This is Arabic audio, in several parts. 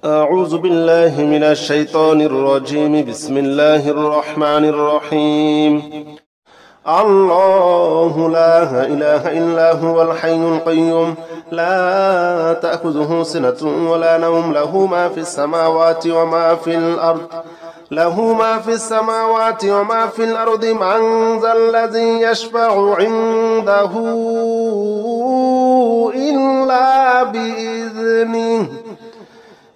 أعوذ بالله من الشيطان الرجيم. بسم الله الرحمن الرحيم. الله لا إله إلا هو الحي القيوم لا تأخذه سنة ولا نوم له ما في السماوات وما في الأرض من ذا الذي يشفع عنده إلا بإذنه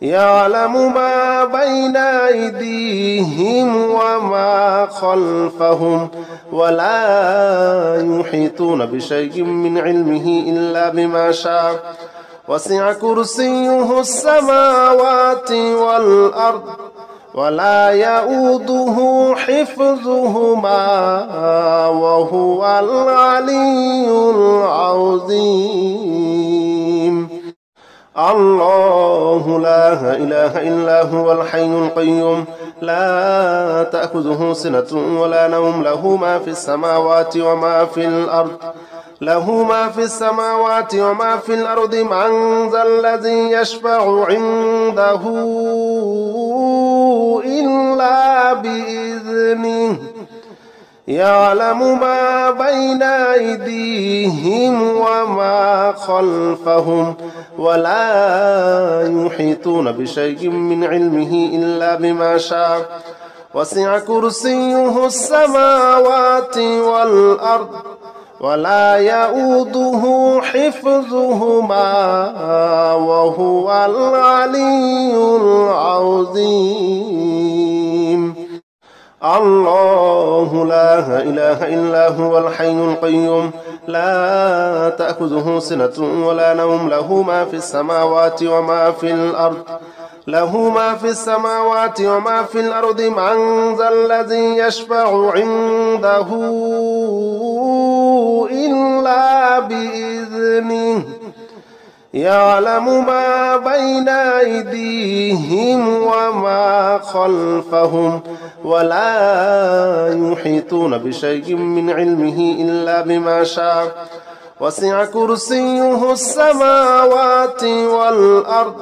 يعلم ما بين أيديهم وما خلفهم ولا يحيطون بشيء من علمه إلا بما شاء وسع كرسيه السماوات والأرض ولا يؤوده حفظهما وهو العلي العظيم. الله لا إله إلا هو الحي القيوم لا تأخذه سنة ولا نوم له ما في السماوات وما في الأرض من ذا الذي يشفع عنده إلا بإذنه يعلم ما بين أيديهم وما خلفهم ولا يحيطون بشيء من علمه إلا بما شاء وسع كرسيه السماوات والأرض ولا يؤوده حفظهما وهو العلي العظيم. الله لا إله إلا هو الحي القيوم لا تأخذه سنة ولا نوم له ما في السماوات وما في الأرض من ذا الذي يشفع عنده إلا بإذنه يعلم ما بين أيديهم وما خلفهم ولا يحيطون بشيء من علمه إلا بما شاء وسع كرسيه السماوات والأرض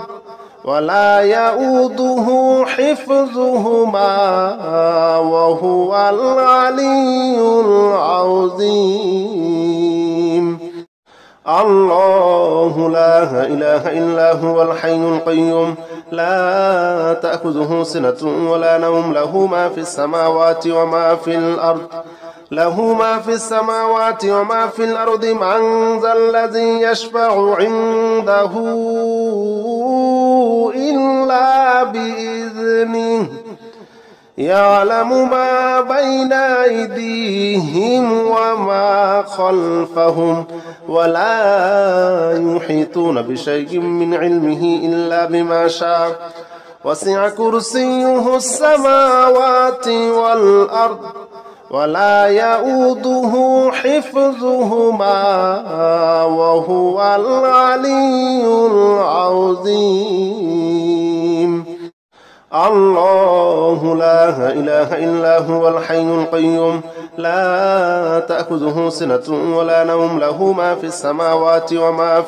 ولا يؤوده حفظهما وهو العلي العظيم. الله لا إله إلا هو الحي القيوم لا تأخذه سنة ولا نوم له ما في السماوات وما في الأرض من ذا الذي يشفع عنده إلا بإذنه يعلم ما بين أيديهم وما خلفهم ولا يحيطون بشيء من علمه إلا بما شاء وسع كرسيه السماوات والأرض ولا يؤوده حفظهما وهو العلي العظيم. الله لا إله إلا هو الحي القيوم لا تأخذه سنة ولا نوم له ما في السماوات وما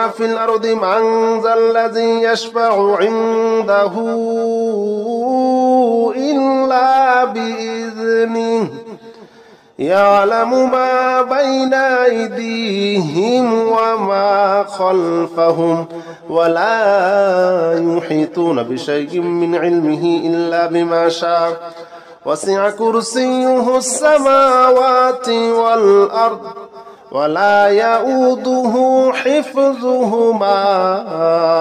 في الأرض من ذا الذي يشفع عنده إلا بإذنه يعلم ما بين أيديهم وما خلفهم ولا يحيطون بشيء من علمه إلا بما شاء وسع كرسيه السماوات والأرض ولا يؤوده حفظهما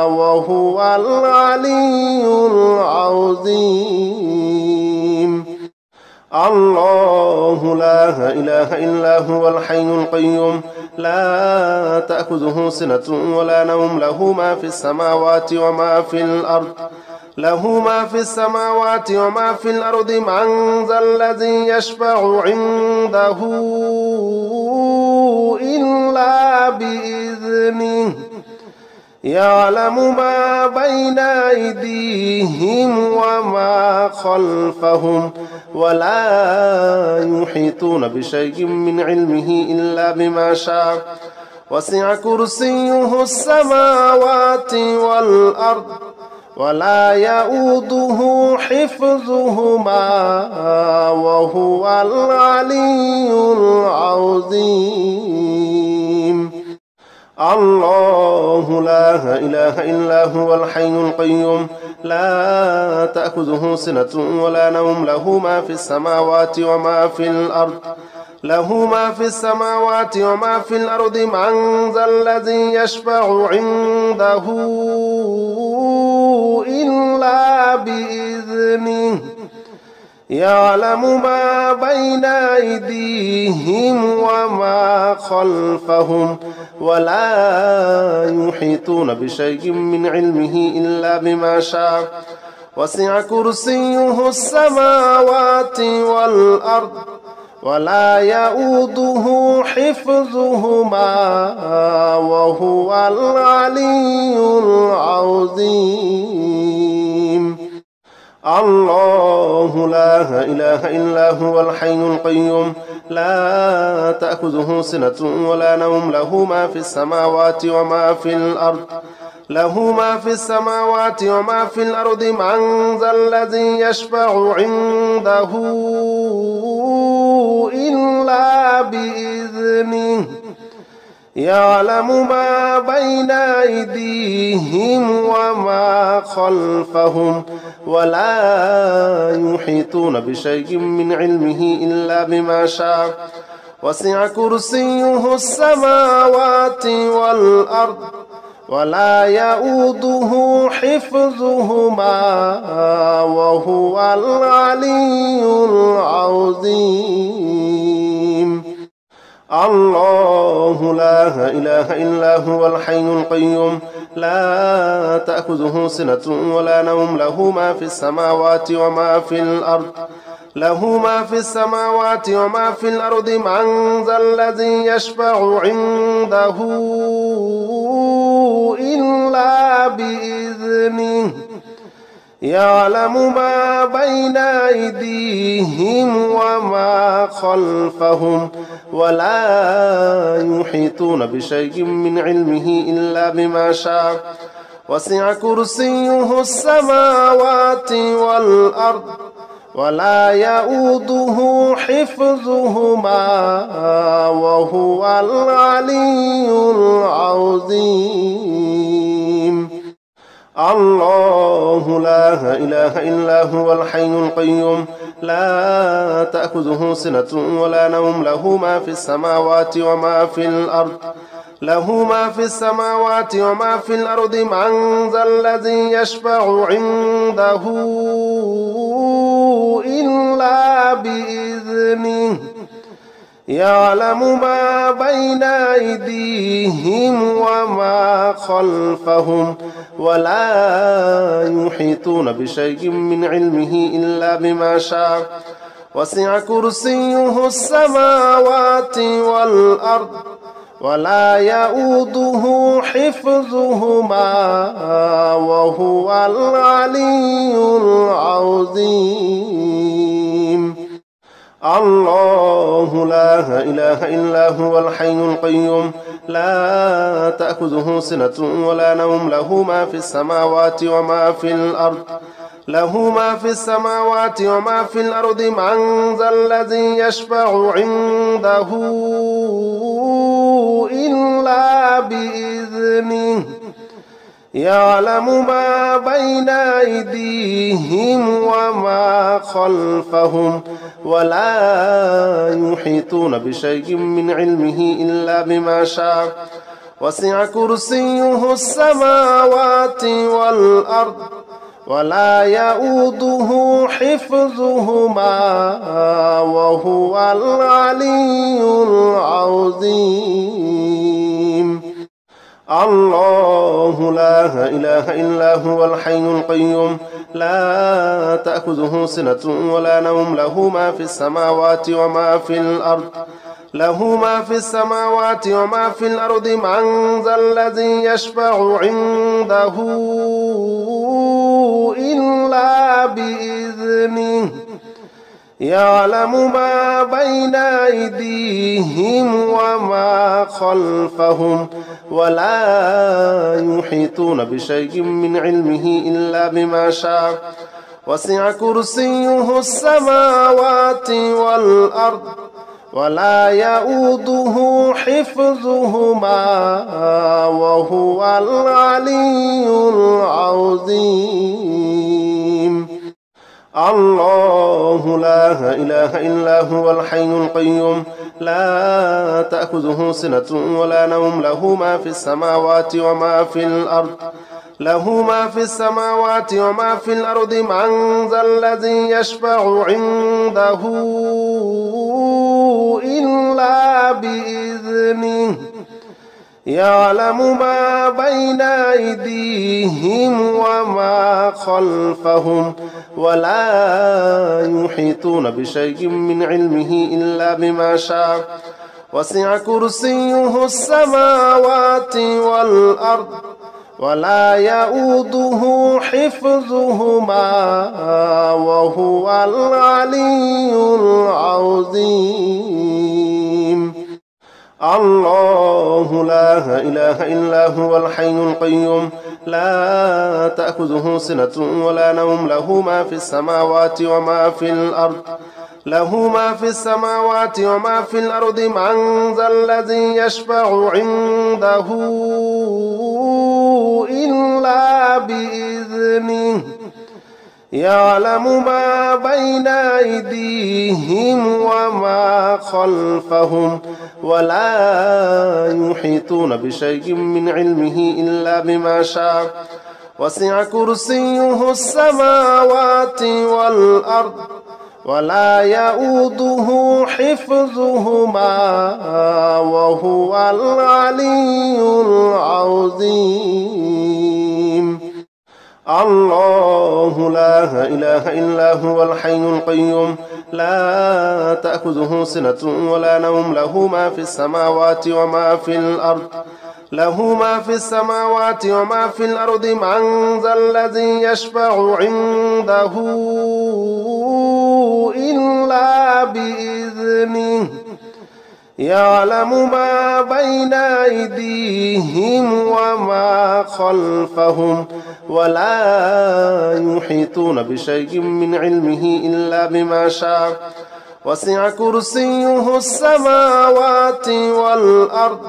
وهو العلي العظيم. الله لا إله إلا هو الحي القيوم لا تأخذه سنة ولا نوم له ما في السماوات وما في الأرض من ذا الذي يشفع عنده إلا بإذنه يعلم ما بين أيديهم وما خلفهم ولا يحيطون بشيء من علمه إلا بما شاء وسع كرسيه السماوات والأرض ولا يؤوده حفظهما وهو العلي العظيم. الله لا إله إلا هو الحي القيوم لا تأخذه سنة ولا نوم له ما في السماوات وما في الأرض وما في الأرض من ذا الذي يشفع عنده إلا بإذنه يعلم ما بين أيديهم وما خلفهم ولا يحيطون بشيء من علمه إلا بما شاء وسع كرسيه السماوات والأرض ولا يؤوده حفظهما وهو العلي العظيم. الله لا إله إلا هو الحي القيوم لا تأخذه سنة ولا نوم له ما في السماوات وما في الأرض وما في الأرض من ذا الذي يشفع عنده إلا بإذنه يعلم ما بين أيديهم وما خلفهم ولا يحيطون بشيء من علمه إلا بما شاء وسع كرسيه السماوات والأرض ولا يؤوده حفظهما وهو العلي العظيم. الله لا إله إلا هو الحي القيوم لا تأخذه سنة ولا نوم له ما في السماوات وما في الأرض وما في الأرض من ذا الذي يشفع عنده إلا بإذنه يعلم ما بين أيديهم وما خلفهم ولا يحيطون بشيء من علمه إلا بما شاء وسع كرسيه السماوات والأرض ولا يؤوده حفظهما وهو العلي العظيم. الله لا إله إلا هو الحي القيوم لا تأخذه سنة ولا نوم له ما في السماوات وما في الأرض وما في الأرض من ذا الذي يشفع عنده إلا بإذنه يعلم ما بين أيديهم وما خلفهم ولا يحيطون بشيء من علمه إلا بما شاء وسع كرسيه السماوات والأرض ولا يؤوده حفظهما وهو العلي العظيم. الله لا إله إلا هو الحي القيوم لا تأخذه سنة ولا نوم له ما في السماوات وما في الأرض وما في الأرض من ذا الذي يشفع عنده إلا بإذنه يعلم ما بين أيديهم وما خلفهم ولا يحيطون بشيء من علمه إلا بما شاء وسع كرسيه السماوات والأرض ولا يؤوده حفظهما وهو العلي العظيم. الله لا إله إلا هو الحي القيوم لا تأخذه سنة ولا نوم له ما في السماوات وما في الأرض وما في الأرض من ذا الذي يشفع عنده إلا بإذنه يعلم ما بين أيديهم وما خلفهم ولا يحيطون بشيء من علمه إلا بما شاء وسع كرسيه السماوات والأرض ولا يؤوده حفظهما وهو العلي العظيم. الله لا إله إلا هو الحي القيوم لا تأخذه سنة ولا نوم له ما في السماوات وما في الأرض من ذا الذي يشفع عنده إلا بإذنه يعلم ما بين أيديهم وما خلفهم ولا يحيطون بشيء من علمه إلا بما شاء وسع كرسيه السماوات والأرض ولا يؤوده حفظهما وهو العلي العظيم. الله لا إله إلا هو الحي القيوم لا تأخذه سنة ولا نوم له ما في السماوات وما في الأرض من ذا الذي يشفع عنده إلا بإذنه يعلم ما بين أيديهم وما خلفهم ولا يحيطون بشيء من علمه إلا بما شاء وسع كرسيه السماوات والأرض ولا يؤوده حفظهما وهو العلي العظيم. الله لا إله إلا هو الحي القيوم لا تأخذه سنة ولا نوم له ما في السماوات وما في الأرض من ذا الذي يشفع عنده إلا بإذنه يعلم ما بين أيديهم وما خلفهم ولا يحيطون بشيء من علمه إلا بما شاء وسع كرسيه السماوات والأرض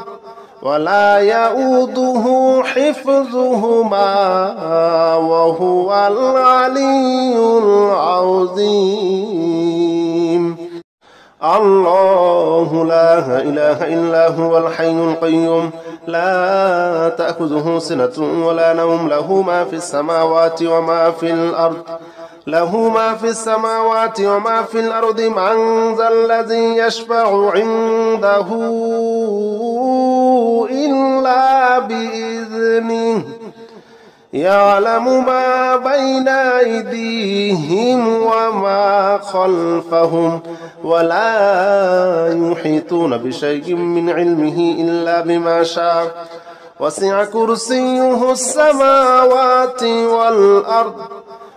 ولا يؤوده حفظهما وهو العلي العظيم. الله لا إله إلا هو الحي القيوم لا تأخذه سنة ولا نوم له ما في السماوات وما في الأرض من ذا الذي يشفع عنده إلا بإذنه يعلم ما بين أيديهم وما خلفهم ولا يحيطون بشيء من علمه إلا بما شاء وسع كرسيه السماوات والأرض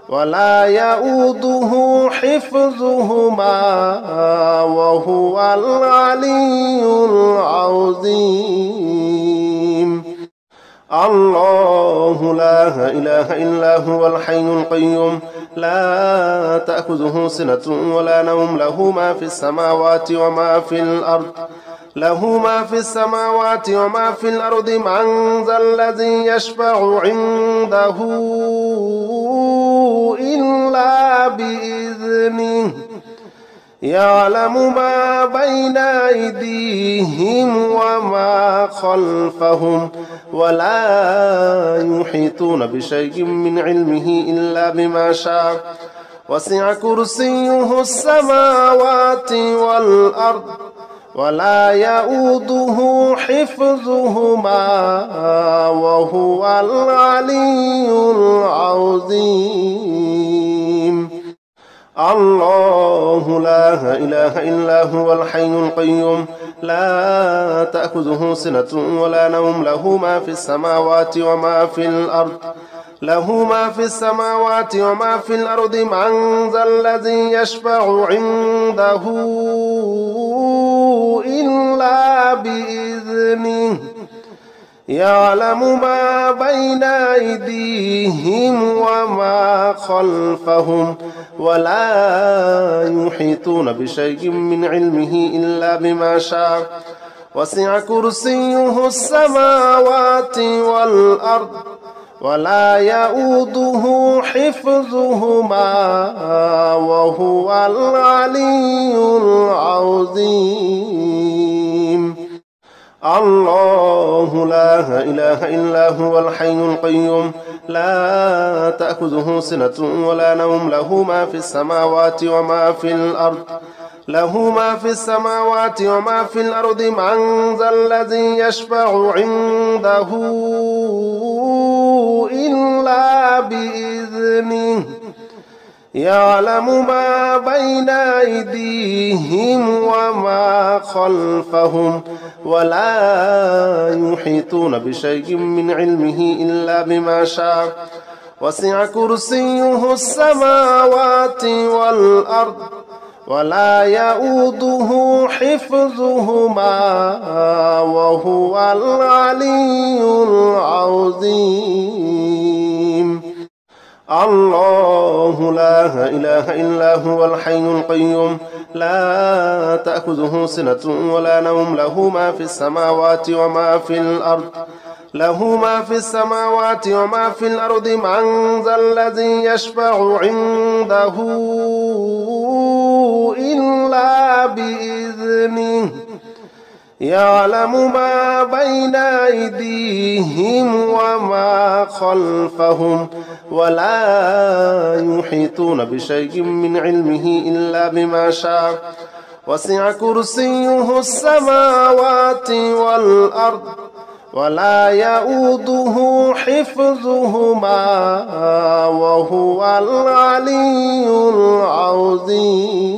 ولا يؤوده حفظهما وهو العلي العظيم. الله لا إله إلا هو الحي القيوم لا تأخذه سنة ولا نوم له ما في السماوات وما في الأرض من ذا الذي يشفع عنده إلا بإذنه يعلم ما بين أيديهم وما خلفهم ولا يحيطون بشيء من علمه إلا بما شاء وسع كرسيه السماوات والأرض ولا يؤوده حفظهما وهو العلي العظيم. الله لا إله إلا هو الحي القيوم لا تأخذه سنة ولا نوم له ما في السماوات وما في له ما في السماوات وما في الأرض من ذا الذي يشفع عنده إلا بإذنه يعلم ما بين أيديهم وما خلفهم ولا يحيطون بشيء من علمه إلا بما شاء وسع كرسيه السماوات والأرض ولا يؤوده حفظهما وهو العلي العظيم الله لا إله إلا هو الحي القيوم لا تأخذه سنة ولا نوم له ما في السماوات وما في الأرض له ما في السماوات وما في الأرض من ذا الذي يشفع عنده إلا بإذنه يعلم ما بين أيديهم وما خلفهم ولا يحيطون بشيء من علمه إلا بما شاء وسع كرسيه السماوات والأرض ولا يؤوده حفظهما وهو العلي العظيم الله لا إله إلا هو الحي القيوم لا تأخذه سنة ولا نوم له ما في السماوات وما في الأرض له ما في السماوات وما في الأرض من ذا الذي يشفع عنده إلا بإذنه يعلم ما بين أيديهم وما خلفهم ولا يحيطون بشيء من علمه إلا بما شاء وسع كرسيه السماوات والأرض ولا يؤوده حفظهما وهو العلي العظيم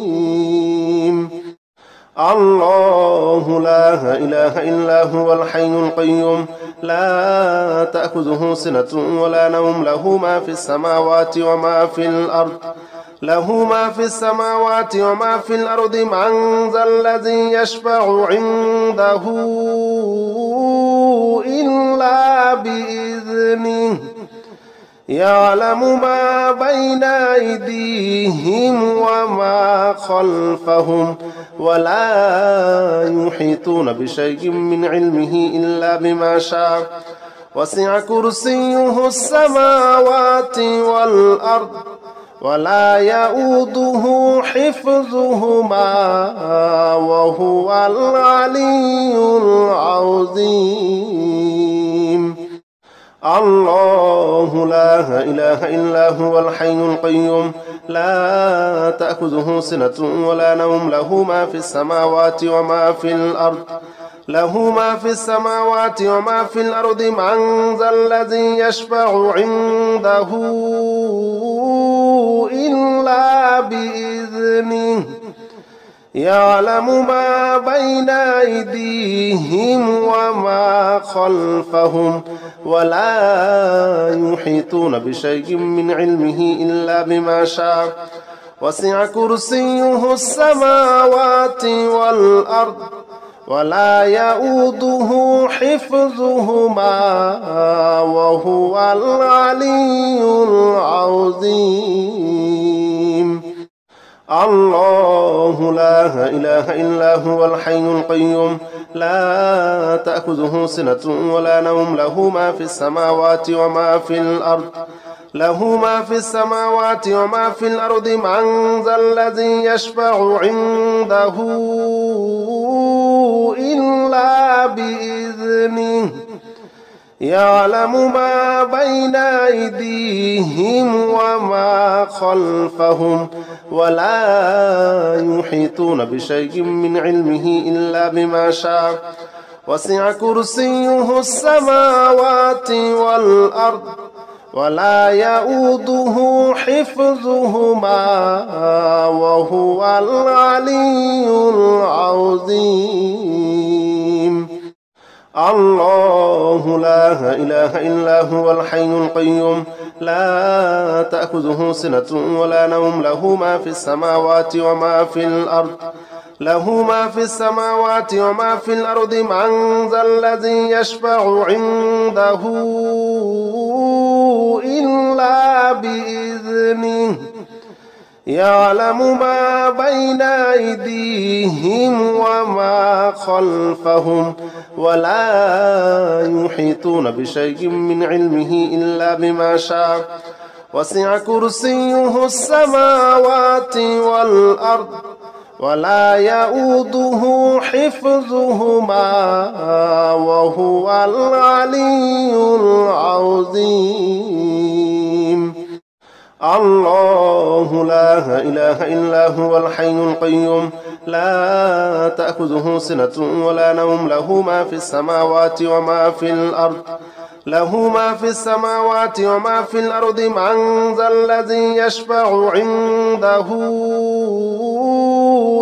الله لا إله إلا هو الحي القيوم لا تأخذه سنة ولا نوم له ما في السماوات وما في الأرض له ما في السماوات وما في الأرض من ذا الذي يشفع عنده إلا بإذنه يعلم ما بين أيديهم وما خلفهم ولا يحيطون بشيء من علمه إلا بما شاء وسع كرسيه السماوات والأرض ولا يؤوده حفظهما وهو العلي العظيم الله لا إله إلا هو الحي القيوم لا تأخذه سنة ولا نوم له ما في السماوات وما في الأرض له ما في السماوات وما في الأرض من ذا الذي يشفع عنده إلا بإذنه يعلم ما بين أيديهم وما خلفهم ولا يحيطون بشيء من علمه إلا بما شاء وسع كرسيه السماوات والأرض ولا يؤوده حفظهما وهو العلي العظيم الله لا إله إلا هو الحي القيوم لا تأخذه سنة ولا نوم له ما في السماوات وما في الأرض له ما في السماوات وما في الأرض من ذا الذي يشفع عنده إلا بإذنه يعلم ما بين أيديهم وما خلفهم ولا يحيطون بشيء من علمه إلا بما شاء وسع كرسيه السماوات والأرض ولا يؤوده حفظهما وهو العلي العظيم الله لا إله إلا هو الحي القيوم لا تأخذه سنة ولا نوم له ما في السماوات وما في الأرض وما في الأرض من ذا الذي يشفع عنده إلا بإذنه يعلم ما بين أيديهم وما خلفهم ولا يحيطون بشيء من علمه إلا بما شاء وسع كرسيه السماوات والأرض ولا يؤوده حفظهما وهو العلي العظيم الله لا إله إلا هو الحي القيوم لا تأخذه سنة ولا نوم له ما في السماوات وما في الأرض من ذا الذي يشفع عنده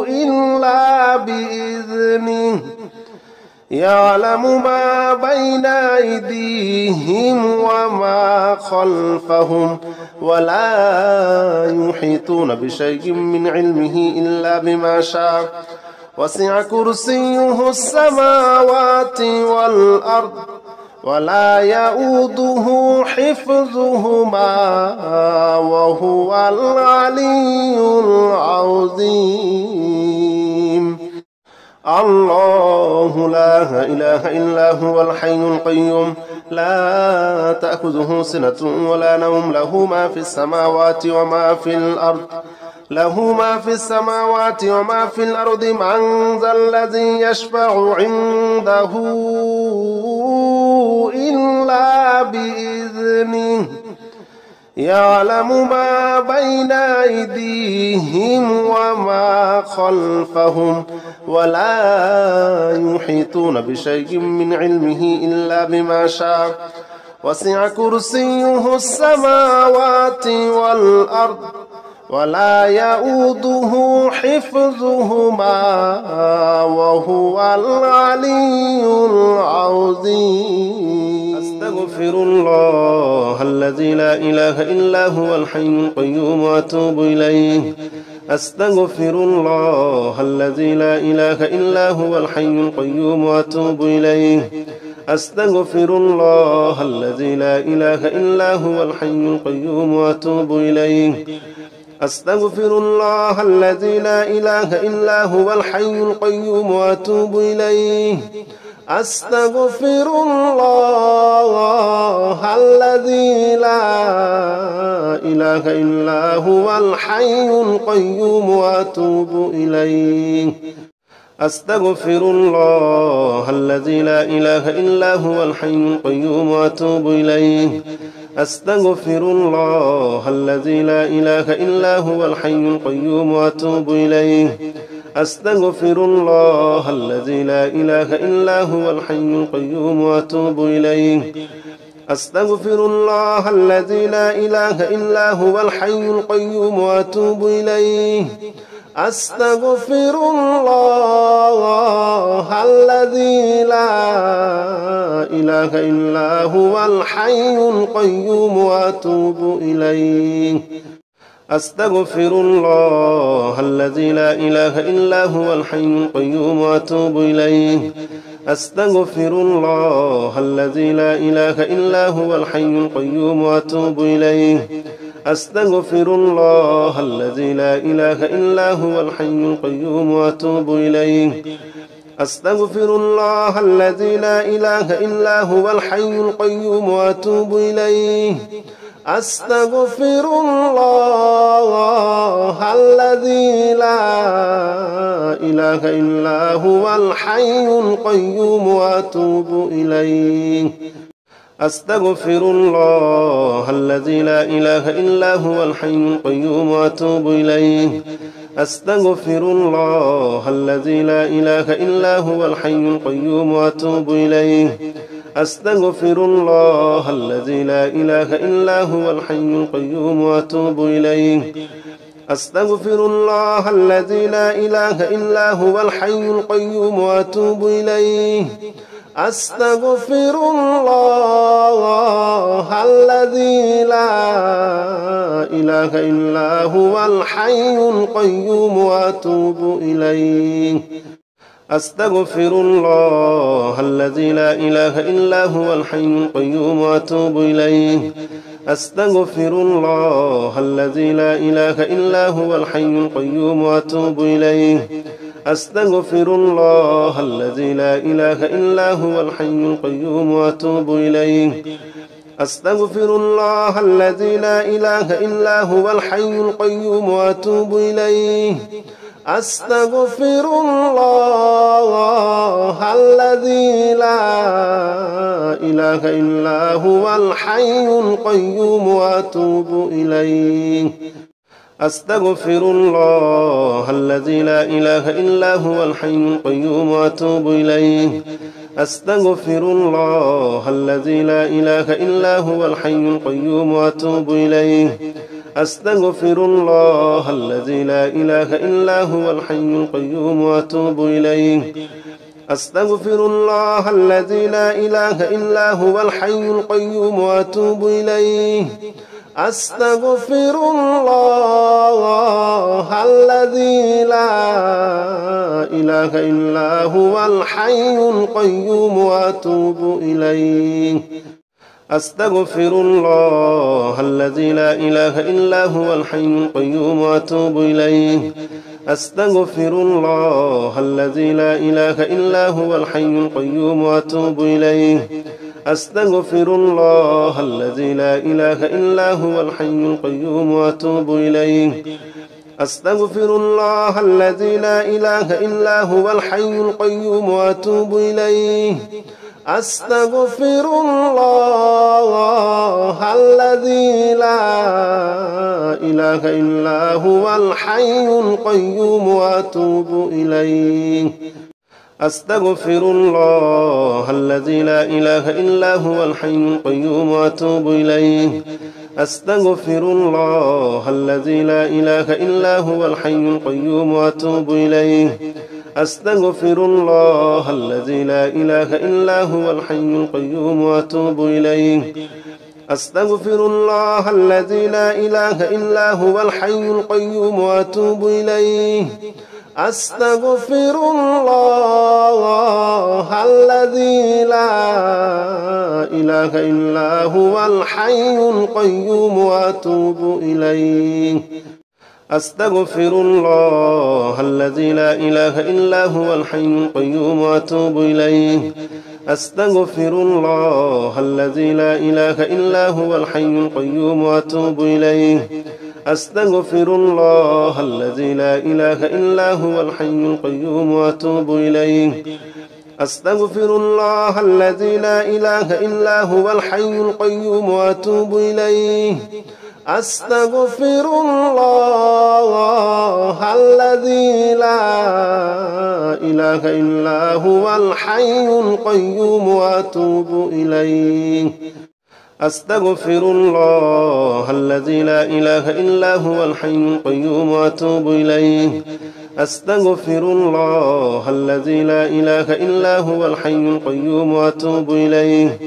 إلا بإذنه يعلم ما بين أيديهم وما خلفهم ولا يحيطون بشيء من علمه إلا بما شاء وسع كرسيه السماوات والأرض ولا يؤوده حفظهما وهو العلي العظيم الله لا إله إلا هو الحي القيوم لا تأخذه سنة ولا نوم له ما في السماوات وما في الأرض من ذا الذي يشفع عنده إلا بإذنه يعلم ما بين أيديهم وما خلفهم ولا يحيطون بشيء من علمه إلا بما شاء وسع كرسيه السماوات والأرض ولا يؤوده حفظهما وهو العلي العظيم أستغفر الله الذي لا إله إلا هو الحي القيوم وأتوب إليه أستغفر الله الذي لا إله إلا هو الحي القيوم وأتوب إليه أستغفر الله الذي لا إله إلا هو الحي القيوم وأتوب إليه أستغفر الله الذي لا إله إلا هو الحي القيوم وأتوب إليه أستغفر الله الذي لا إله إلا هو الحي القيوم وأتوب إليه أستغفر الله الذي لا إله إلا هو الحي القيوم وأتوب إليه أستغفر الله الذي لا إله إلا هو الحي القيوم وأتوب إليه أستغفر الله الذي لا إله إلا هو الحي القيوم وأتوب إليه أستغفر الله الذي لا إله إلا هو الحي القيوم وأتوب إليه أستغفر الله الذي لا إله إلا هو الحي القيوم وأتوب إليه أستغفر الله الذي لا إله إلا هو الحي القيوم وأتوب إليه أستغفر الله الذي لا إله إلا هو الحي القيوم وأتوب إليه أستغفر الله الذي لا إله إلا هو الحي القيوم وأتوب إليه أستغفر الله الذي لا إله إلا هو الحي القيوم وأتوب إليه أستغفر الله الذي لا إله إلا هو الحي القيوم وأتوب إليه أستغفر الله الذي لا إله إلا هو الحي القيوم وأتوب إليه أستغفر الله الذي لا إله إلا هو الحي القيوم وأتوب إليه أستغفر الله الذي لا إله إلا هو الحي القيوم وأتوب إليه أستغفر الله الذي لا إله إلا هو الحي القيوم وأتوب إليه أستغفر الله الذي لا إله إلا هو الحي القيوم وأتوب إليه أستغفر الله الذي لا إله إلا هو الحي القيوم وأتوب إليه أستغفر الله الذي لا إله إلا هو الحي القيوم وأتوب إليه أستغفر الله الذي لا إله إلا هو الحي القيوم وأتوب إليه أستغفر الله الذي لا إله إلا هو الحي القيوم وأتوب إليه أستغفر الله الذي لا إله إلا هو الحي القيوم وأتوب إليه أستغفر الله الذي لا إله إلا هو الحي القيوم وأتوب إليه أستغفر الله الذي لا إله إلا هو الحي القيوم وأتوب إليه أستغفر الله الذي لا إله إلا هو الحي القيوم وأتوب إليه أستغفر الله الذي لا إله إلا هو الحي القيوم وأتوب إليه أستغفر الله الذي لا إله إلا هو الحي القيوم وأتوب إليه أستغفر الله الذي لا إله إلا هو الحي القيوم وأتوب إليه أستغفر الله الذي لا إله إلا هو الحي القيوم وأتوب إليه أستغفر الله الذي لا إله إلا هو الحي القيوم وأتوب إليه أستغفر الله الذي لا إله إلا هو الحي القيوم وأتوب إليه أستغفر الله الذي لا إله إلا هو الحي القيوم وأتوب إليه أستغفر الله الذي لا إله إلا هو الحي القيوم وأتوب إليه أستغفر الله الذي لا إله إلا هو الحي القيوم وأتوب إليه أستغفر الله الذي لا إله إلا هو الحي القيوم وأتوب إليه أستغفر الله الذي لا إله إلا هو الحي القيوم وأتوب إليه أستغفر الله الذي لا إله إلا هو الحي القيوم وأتوب إليه أستغفر الله الذي لا إله إلا هو الحي القيوم وأتوب إليه أستغفر الله الذي لا إله إلا هو الحي القيوم وأتوب إليه أستغفر الله الذي لا إله إلا هو الحي القيوم وأتوب إليه أستغفر الله الذي لا إله إلا هو الحي القيوم وأتوب إليه أستغفر الله الذي لا إله إلا هو الحي القيوم وأتوب إليه أستغفر الله الذي لا إله إلا هو الحي القيوم وأتوب إليه أستغفر الله الذي لا إله إلا هو الحي القيوم وأتوب إليه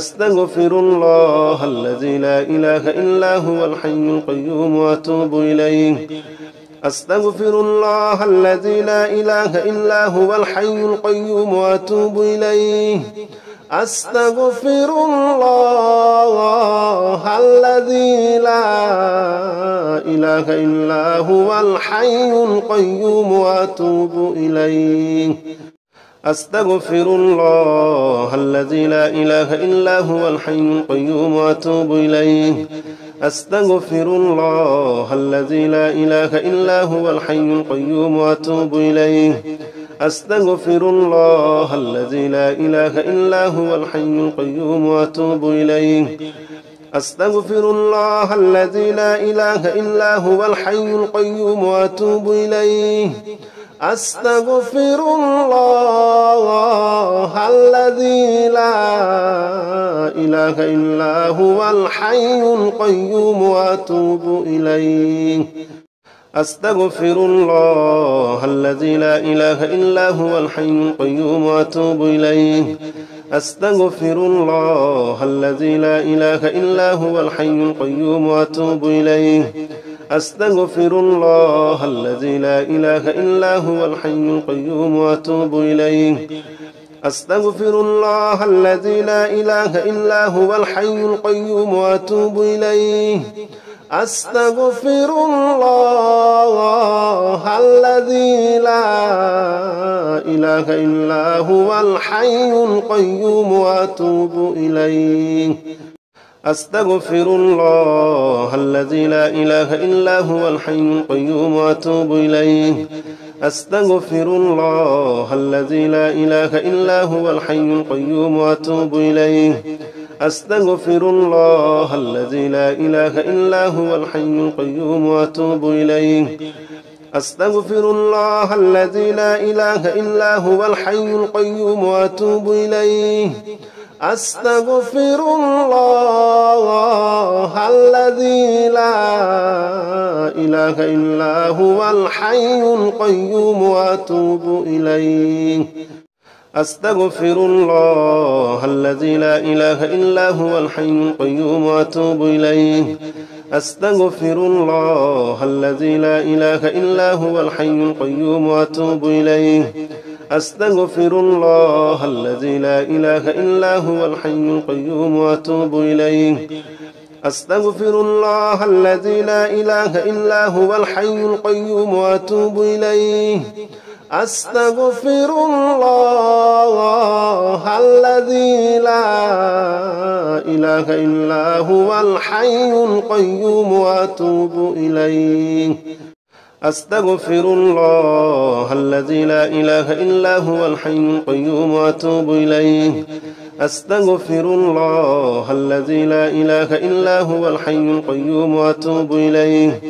أستغفر الله الذي لا إله إلا هو الحي القيوم وأتوب إليه أستغفر الله الذي لا إله إلا هو الحي القيوم وأتوب إليه أستغفر الله الذي لا إله إلا هو الحي القيوم وأتوب إليه أستغفر الله الذي لا إله إلا هو الحي القيوم وأتوب إليه أستغفر الله الذي لا إله إلا هو الحي القيوم وأتوب إليه أستغفر الله الذي لا إله إلا هو الحي القيوم وأتوب إليه أستغفر الله الذي لا إله إلا هو الحي القيوم وأتوب إليه أستغفر الله الذي لا إله إلا هو الحي القيوم وأتوب إليه أستغفر الله الذي لا إله إلا هو الحي القيوم وأتوب إليه أستغفر الله الذي لا إله إلا هو الحي القيوم وأتوب إليه أستغفر الله الذي لا إله إلا هو الحي القيوم وأتوب إليه أستغفر الله الذي لا إله إلا هو الحي القيوم وأتوب إليه أستغفر الله الذي لا إله إلا هو الحي القيوم وأتوب إليه أستغفر الله الذي لا إله إلا هو الحي القيوم وأتوب إليه أستغفر الله الذي لا إله إلا هو الحي القيوم وأتوب إليه أستغفر الله الذي لا إله إلا هو الحي القيوم وأتوب إليه أستغفر الله الذي لا إله إلا هو الحي القيوم وأتوب إليه أستغفر الله الذي لا إله إلا هو الحي القيوم وأتوب إليه أستغفر الله الذي لا إله إلا هو الحي القيوم وأتوب إليه أستغفر الله الذي لا إله إلا هو الحي القيوم وأتوب إليه أستغفر الله الذي لا إله إلا هو الحي القيوم وأتوب إليه أستغفر الله الذي لا إله إلا هو الحي القيوم وأتوب إليه أستغفر الله الذي لا إله إلا هو الحي القيوم وأتوب إليه أستغفر الله الذي لا إله إلا هو الحي القيوم وأتوب إليه أستغفر الله الذي لا إله إلا هو الحي القيوم وأتوب إليه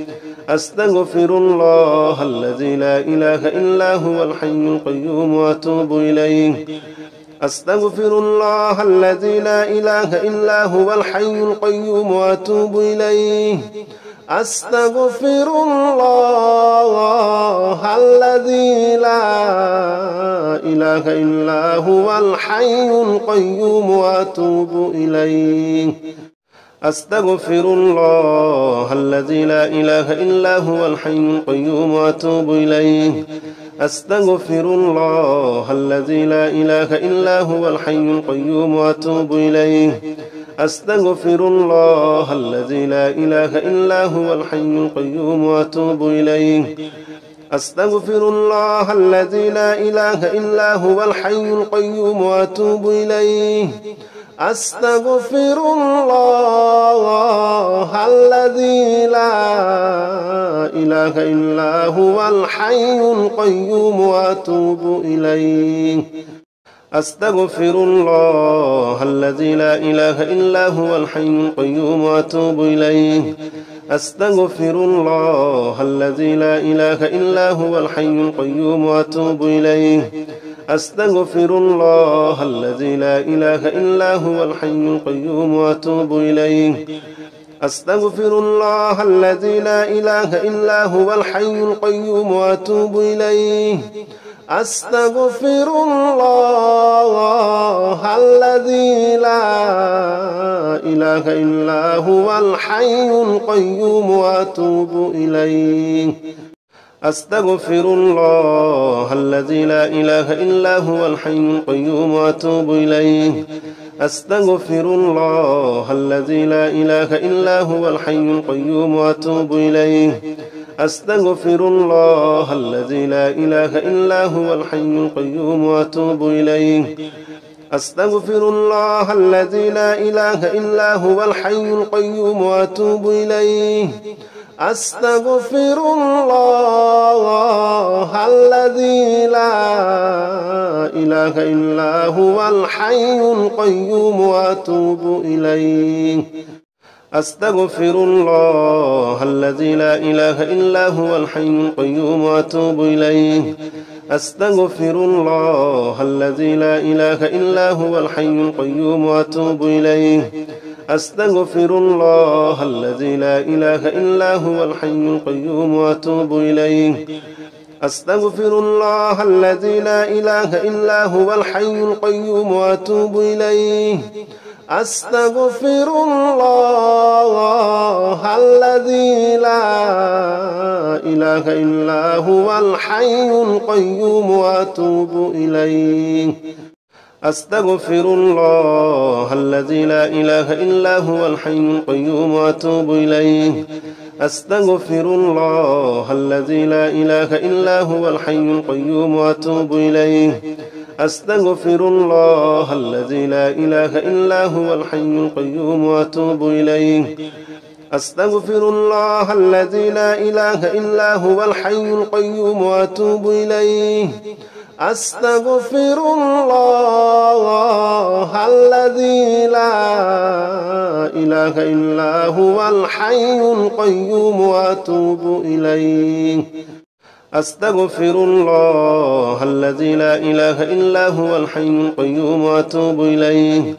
أستغفر الله الذي لا إله إلا هو الحي القيوم وأتوب إليه أستغفر الله الذي لا إله إلا هو الحي القيوم وأتوب إليه أستغفر الله الذي لا إله إلا هو الحي القيوم وأتوب إليه أستغفر الله الذي لا إله إلا هو الحي القيوم وأتوب إليه أستغفر الله الذي لا إله إلا هو الحي القيوم وأتوب إليه أستغفر الله الذي لا إله إلا هو الحي القيوم وأتوب إليه أستغفر الله الذي لا إله إلا هو الحي القيوم وأتوب إليه أستغفر الله الذي لا إله إلا هو الحي القيوم وأتوب إليه أستغفر الله الذي لا إله إلا هو الحي القيوم وأتوب إليه أستغفر الله الذي لا إله إلا هو الحي القيوم وأتوب إليه أستغفر الله الذي لا إله إلا هو الحي القيوم وأتوب إليه أستغفر الله الذي لا إله إلا هو الحي القيوم وأتوب إليه أستغفر الله الذي لا إله إلا هو الحي القيوم وأتوب إليه أستغفر الله الذي لا إله إلا هو الحي القيوم وأتوب إليه أستغفر الله الذي لا إله إلا هو الحي القيوم وأتوب إليه أستغفر الله الذي لا إله إلا هو الحي القيوم وأتوب إليه أستغفر الله الذي لا إله إلا هو الحي القيوم وأتوب إليه أستغفر الله الذي لا إله إلا هو الحي القيوم وأتوب إليه أستغفر الله الذي لا إله إلا هو الحي القيوم وأتوب إليه أستغفر الله الذي لا إله إلا هو الحي القيوم وأتوب إليه أستغفر الله الذي لا إله إلا هو الحي القيوم وأتوب إليه أستغفر الله الذي لا إله إلا هو الحي القيوم وأتوب إليه أستغفر الله الذي لا إله إلا هو الحي القيوم وأتوب إليه أستغفر الله الذي لا إله إلا هو الحي القيوم وأتوب إليه أستغفر الله الذي لا إله إلا هو الحي القيوم وأتوب إليه أستغفر الله الذي لا إله إلا هو الحي القيوم وأتوب إليه أستغفر الله الذي لا إله إلا هو الحي القيوم وأتوب إليه أستغفر الله الذي لا إله إلا هو الحي القيوم وأتوب إليه أستغفر الله الذي لا إله إلا هو الحي القيوم وأتوب إليه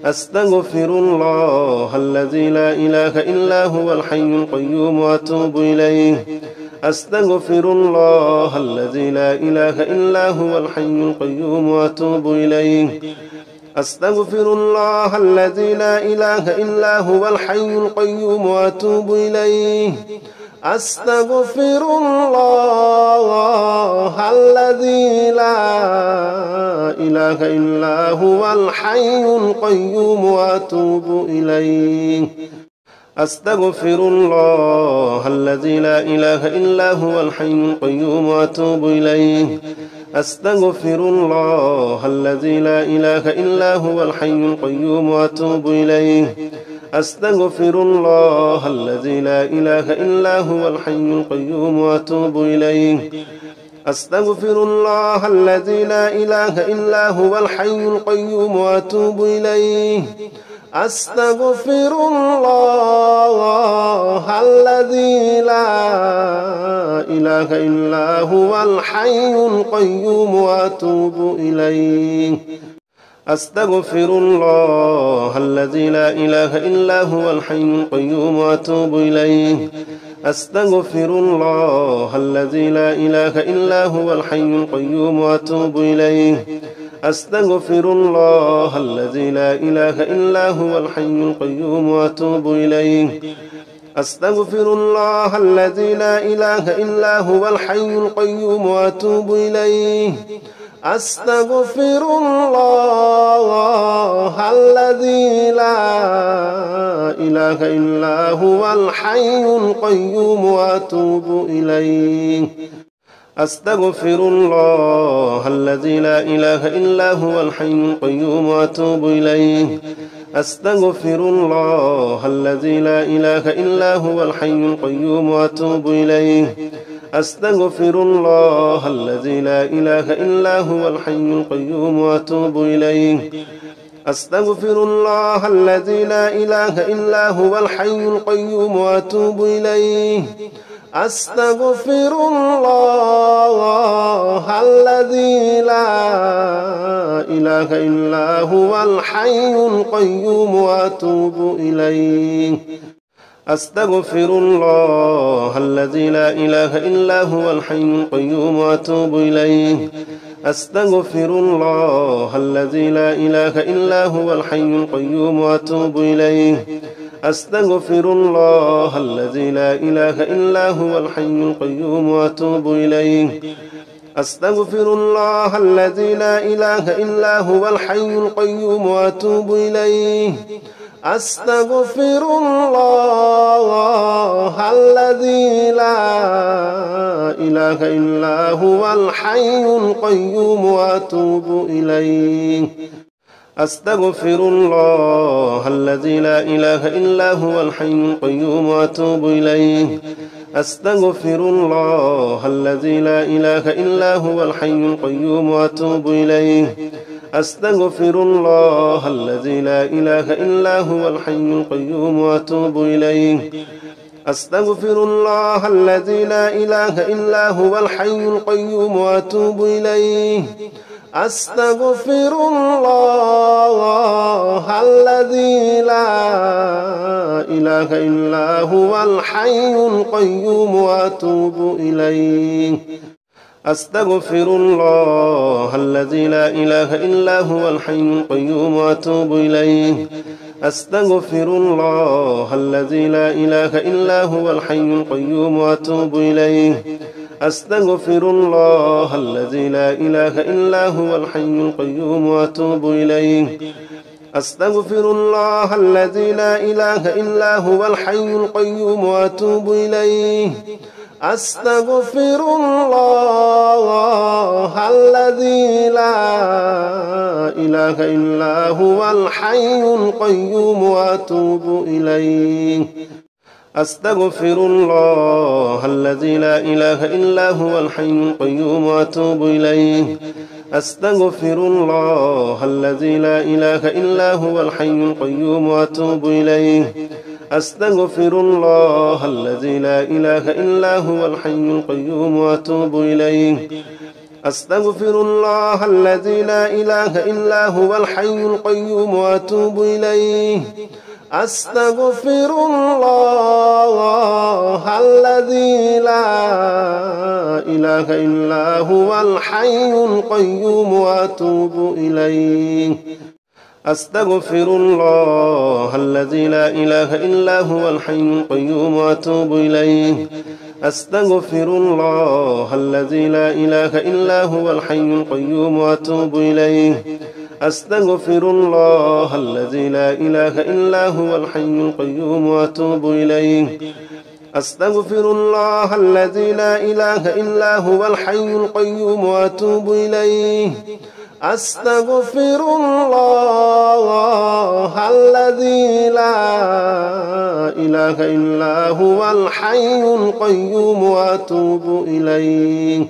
أستغفر الله الذي لا إله إلا هو الحي القيوم وأتوب إليه أستغفر الله الذي لا إله إلا هو الحي القيوم وأتوب إليه أستغفر الله الذي لا إله إلا هو الحي القيوم وأتوب إليه أستغفر الله الذي لا إله إلا هو الحي القيوم وأتوب إليه أستغفر الله الذي لا إله إلا هو الحي القيوم وأتوب إليه أستغفر الله الذي لا إله إلا هو الحي القيوم وأتوب إليه أستغفر الله الذي لا إله إلا هو الحي القيوم وأتوب إليه أستغفر الله الذي لا إله إلا هو الحي القيوم وأتوب إليه أستغفر الله الذي لا إله إلا هو الحي القيوم وأتوب إليه أستغفر الله الذي لا إله إلا هو الحي القيوم وأتوب إليه أستغفر الله الذي لا إله إلا هو الحي القيوم وأتوب إليه أستغفر الله الذي لا إله إلا هو الحي القيوم وأتوب إليه أستغفر الله الذي لا إله إلا هو الحي القيوم وأتوب إليه أستغفر الله الذي لا إله إلا هو الحي القيوم وأتوب إليه أستغفر الله الذي لا إله إلا هو الحي القيوم وأتوب إليه أستغفر الله الذي لا إله إلا هو الحي القيوم وأتوب إليه أستغفر الله الذي لا إله إلا هو الحي القيوم وأتوب إليه أستغفر الله الذي لا إله إلا هو الحي القيوم وأتوب إليه أستغفر الله الذي لا إله إلا هو الحي القيوم وأتوب إليه أستغفر الله الذي لا إله إلا هو الحي القيوم وأتوب إليه أستغفر الله الذي لا إله إلا هو الحي القيوم وأتوب إليه أستغفر الله الذي لا إله إلا هو الحي القيوم وأتوب إليه أستغفر الله الذي لا إله إلا هو الحي القيوم وأتوب إليه أستغفر الله الذي لا إله إلا هو الحي القيوم وأتوب إليه أستغفر الله الذي لا إله إلا هو الحي القيوم وأتوب إليه أستغفر الله الذي لا إله إلا هو الحي القيوم وأتوب إليه أستغفر الله الذي لا إله إلا هو الحي القيوم وأتوب إليه أستغفر الله الذي لا إله إلا هو الحي القيوم وأتوب إليه أستغفر الله الذي لا إله إلا هو الحي القيوم وأتوب إليه أستغفر الله الذي لا إله إلا هو الحي القيوم وأتوب إليه أستغفر الله الذي لا إله إلا هو الحي القيوم وأتوب إليه أستغفر الله الذي لا إله إلا هو الحي القيوم وأتوب إليه أستغفر الله الذي لا إله إلا هو الحي القيوم وأتوب إليه أستغفر الله الذي لا إله إلا هو الحي القيوم وأتوب إليه أستغفر الله الذي لا إله إلا هو الحي القيوم وأتوب إليه أستغفر الله الذي لا إله إلا هو الحي القيوم وأتوب إليه أستغفر الله الذي لا إله إلا هو الحي القيوم وأتوب إليه أستغفر الله الذي لا إله إلا هو الحي القيوم وأتوب إليه أستغفر الله الذي لا إله إلا هو الحي القيوم وأتوب إليه أستغفر الله الذي لا إله إلا هو الحي القيوم وأتوب إليه أستغفر الله الذي لا إله إلا هو الحي القيوم وأتوب إليه أستغفر الله الذي لا إله إلا هو الحي القيوم وأتوب إليه أستغفر الله الذي لا إله إلا هو الحي القيوم وأتوب إليه أستغفر الله الذي لا إله إلا هو الحي القيوم وأتوب إليه